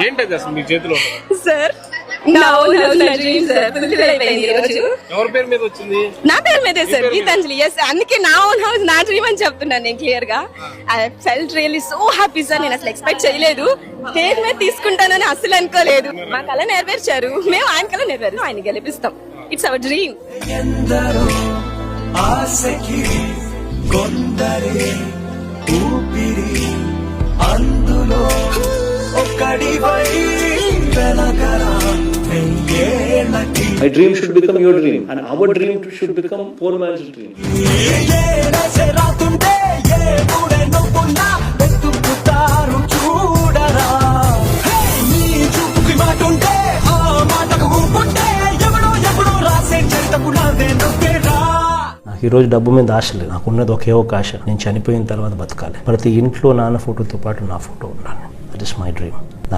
ఏంటది అసలు మీ చేతిలో సార్ నా డ్రీమ్ సార్ ఫుల్ఫిల్ అయిపోయింది ఈ రోజు. ఎవరి పేరు మీద వచ్చింది? నా పేరు మీదే సార్, గీతాంజలి. ఎస్, అందుకే నా ఓన్ హౌస్ నా డ్రీమ్ అని చెప్తున్నాను నేను క్లియర్ గా. I felt really so happy sir. నేను అసలు ఎక్స్పెక్ట్ చేయలేదు, పేరు మీద తీసుకుంటానని అసలు అనుకోలేదు. మా కళ నెరవేర్చారు, మేము ఆయన కళ నెరవేరు, ఆయన గెలిపిస్తాం. It's our dream. My dream should become your dream, and our dream should become poor man's dream. నాకు ఈ రోజు డబ్బు మీద ఆశ లేదు, నాకున్నది ఒకే ఒక ఆశ, నేను చనిపోయిన తర్వాత బతకాలి. ప్రతి ఇంట్లో నాన్న ఫోటోతో పాటు నా ఫోటో ఉండాలి. That is my dream.